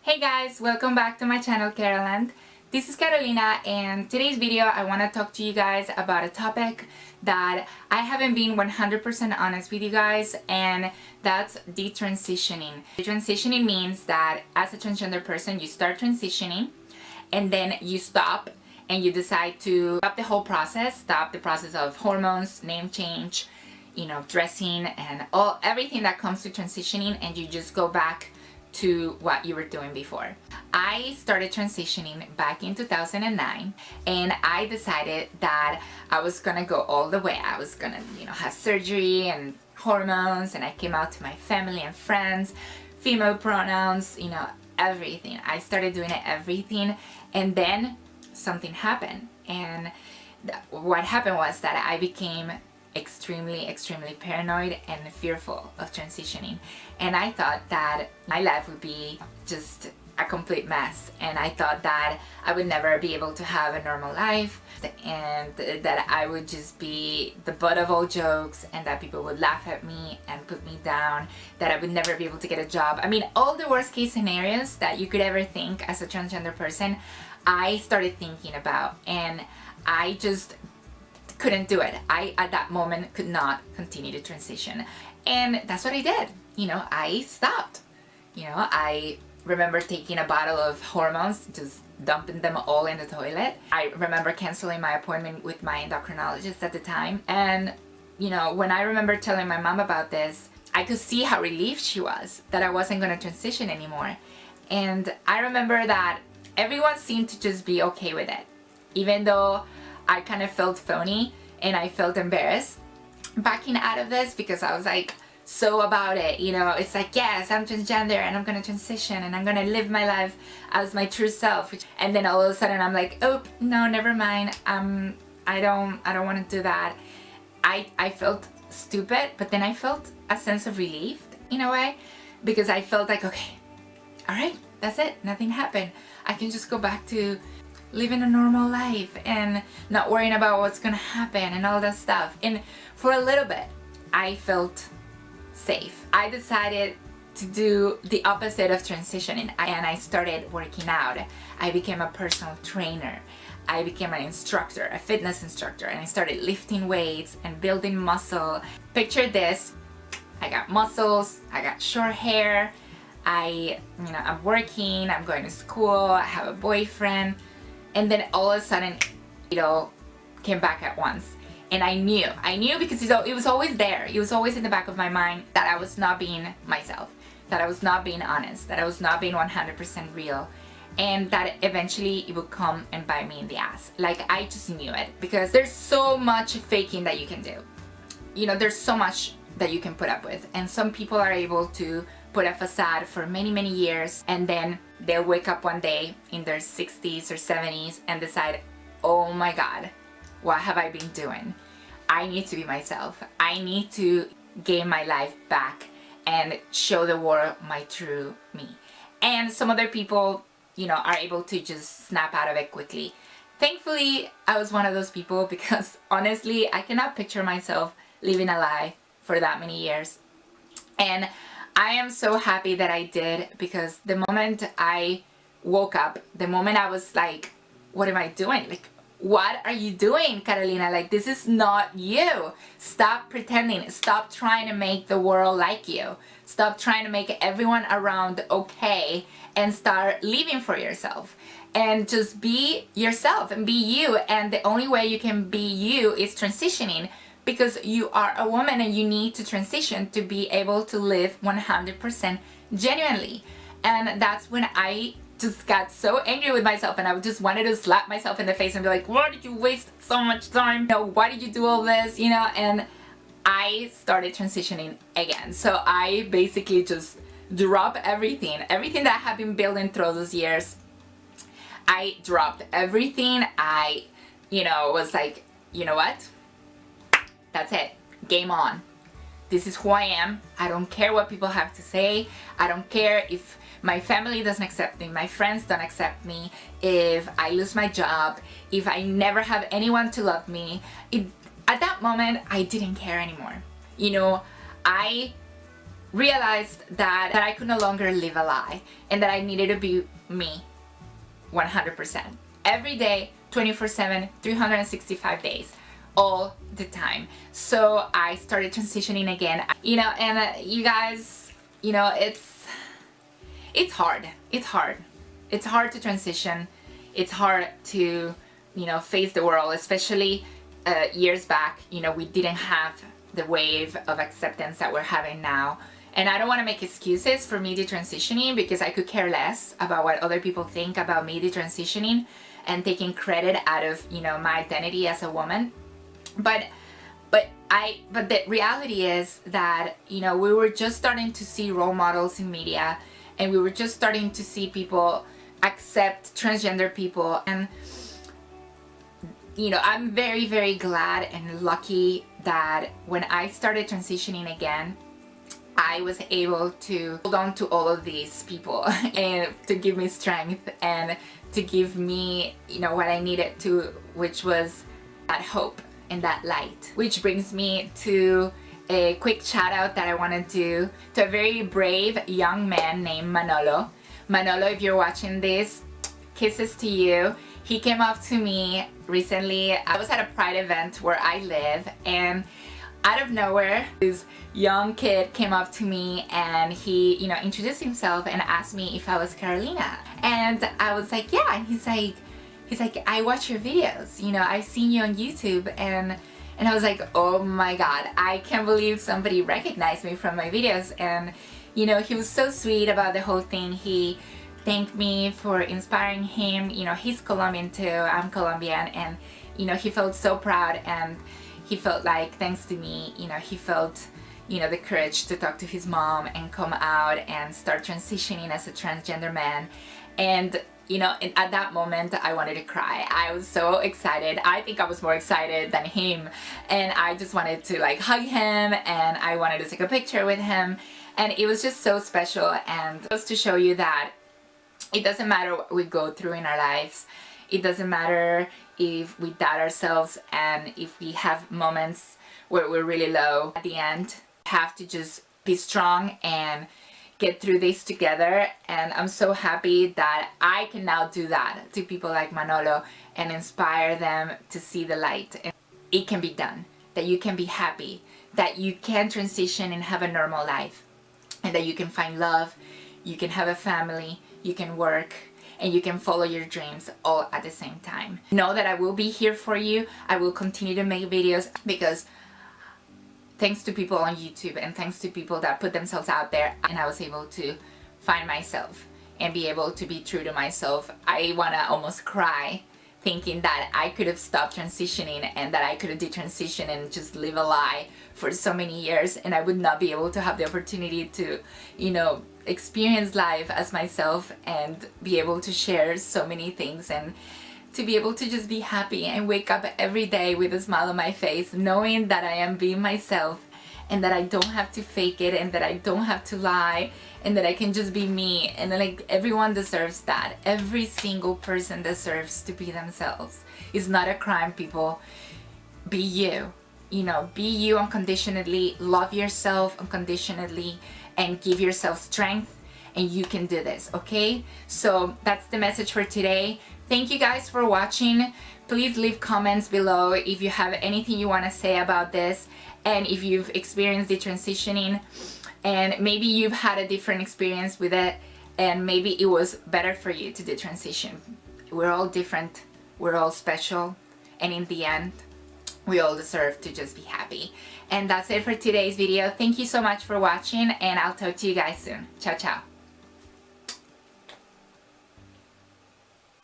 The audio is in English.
Hey guys, welcome back to my channel Caroland. This is Carolina, and today's video I want to talk to you guys about a topic that I haven't been 100% honest with you guys, and that's detransitioning. Detransitioning means that as a transgender person you start transitioning and then you stop and you decide to stop the whole process, stop the process of hormones, name change, dressing and everything that comes to transitioning, and you just go back to what you were doing before. I started transitioning back in 2009, and I decided that I was gonna go all the way. I was gonna, have surgery and hormones, and I came out to my family and friends, female pronouns, everything. I started doing everything, and then something happened, and what happened was that I became extremely paranoid and fearful of transitioning, and I thought that my life would be just a complete mess, and I thought that I would never be able to have a normal life, and that I would just be the butt of all jokes, and that people would laugh at me and put me down, that I would never be able to get a job. I mean, all the worst case scenarios that you could ever think as a transgender person, I started thinking about, and I just couldn't do it. I, at that moment, could not continue to transition. And that's what I did. I stopped. I remember taking a bottle of hormones, just dumping them all in the toilet. I remember canceling my appointment with my endocrinologist at the time. And, when I remember telling my mom about this, I could see how relieved she was that I wasn't going to transition anymore. And I remember that everyone seemed to just be okay with it, even though I kind of felt phony and I felt embarrassed backing out of this, because I was like so about it, it's like, yes, I'm transgender and I'm gonna transition and I'm gonna live my life as my true self, and then all of a sudden I'm like, oh no, never mind, I don't want to do that. I felt stupid, but then I felt a sense of relief in a way, because I felt like, okay, all right, that's it, nothing happened, I can just go back to living a normal life and not worrying about what's gonna happen and all that stuff. And for a little bit I felt safe. I decided to do the opposite of transitioning, and I started working out. I became a personal trainer. I became an instructor, a fitness instructor, and I started lifting weights and building muscle. Picture this, I got muscles, I got short hair, I'm working, I'm going to school, I have a boyfriend. And then all of a sudden, it all came back at once. And I knew because it was always there. It was always in the back of my mind that I was not being myself, that I was not being honest, that I was not being 100% real. And that eventually it would come and bite me in the ass. Like, I just knew it, because there's so much faking that you can do. There's so much that you can put up with. And some people are able to put a facade for many years, and then they'll wake up one day in their 60s or 70s and decide, oh my god, what have I been doing? I need to be myself. I need to gain my life back and show the world my true me. And some other people, are able to just snap out of it quickly. Thankfully, I was one of those people, because honestly, I cannot picture myself living a lie for that many years. And I am so happy that I did, because the moment I woke up, the moment I was like, what am I doing? Like, what are you doing, Carolina? Like, this is not you. Stop pretending. Stop trying to make the world like you. Stop trying to make everyone around okay, and start living for yourself. And just be yourself and be you. And the only way you can be you is transitioning, because you are a woman and you need to transition to be able to live 100% genuinely. And that's when I just got so angry with myself, and I just wanted to slap myself in the face and be like, why did you waste so much time? Why did you do all this? And I started transitioning again. So I basically just dropped everything that I had been building through those years. I dropped everything. I, was like, you know what? That's it. Game on. This is who I am. I don't care what people have to say. I don't care if my family doesn't accept me, my friends don't accept me, if I lose my job, if I never have anyone to love me. At that moment, I didn't care anymore. I realized that I could no longer live a lie and that I needed to be me 100%. Every day, 24/7, 365 days, all the time. So I started transitioning again. You know, and you guys, you know, it's hard. It's hard. It's hard to transition. It's hard to, you know, face the world, especially years back. You know, we didn't have the wave of acceptance that we're having now. And I don't want to make excuses for me detransitioning, because I could care less about what other people think about me detransitioning and taking credit out of, you know, my identity as a woman. But the reality is that, you know, we were just starting to see role models in media, and we were just starting to see people accept transgender people. And, you know, I'm very, very glad and lucky that when I started transitioning again, I was able to hold on to all of these people and to give me strength and to give me, you know, what I needed to, which was that hope and that light. Which brings me to a quick shout out that I want to do to a very brave young man named Manolo. Manolo, if you're watching this, kisses to you. He came up to me recently. I was at a Pride event where I live, and out of nowhere, this young kid came up to me and he, you know, introduced himself and asked me if I was Carolina. And I was like, yeah. And he's like, I watch your videos, you know, I've seen you on YouTube. And I was like, oh my God, I can't believe somebody recognized me from my videos. And, you know, he was so sweet about the whole thing. He thanked me for inspiring him. You know, he's Colombian too, I'm Colombian. And, you know, he felt so proud, and he felt like, thanks to me, you know, he felt, you know, the courage to talk to his mom and come out and start transitioning as a transgender man. And, you know, at that moment, I wanted to cry. I was so excited. I think I was more excited than him. And I just wanted to like hug him, and I wanted to take a picture with him. And it was just so special. And just to show you that it doesn't matter what we go through in our lives. It doesn't matter if we doubt ourselves, and if we have moments where we're really low. At the end, we have to just be strong and get through this together. And I'm so happy that I can now do that to people like Manolo and inspire them to see the light. And it can be done, that you can be happy, that you can transition and have a normal life, and that you can find love, you can have a family, you can work, and you can follow your dreams all at the same time. Know that I will be here for you. I will continue to make videos, because thanks to people on YouTube and thanks to people that put themselves out there, and I was able to find myself and be able to be true to myself. I wanna almost cry thinking that I could have stopped transitioning, and that I could have detransitioned and just live a lie for so many years, and I would not be able to have the opportunity to, you know, experience life as myself and be able to share so many things, and to be able to just be happy and wake up every day with a smile on my face, knowing that I am being myself, and that I don't have to fake it, and that I don't have to lie, and that I can just be me. And like, everyone deserves that. Every single person deserves to be themselves. It's not a crime, people. Be you. You know, be you unconditionally. Love yourself unconditionally, and give yourself strength, and you can do this, okay? So that's the message for today. Thank you guys for watching. Please leave comments below if you have anything you want to say about this, and if you've experienced detransitioning, and maybe you've had a different experience with it, and maybe it was better for you to detransition. We're all different, we're all special, and in the end, we all deserve to just be happy. And that's it for today's video. Thank you so much for watching, and I'll talk to you guys soon. Ciao, ciao.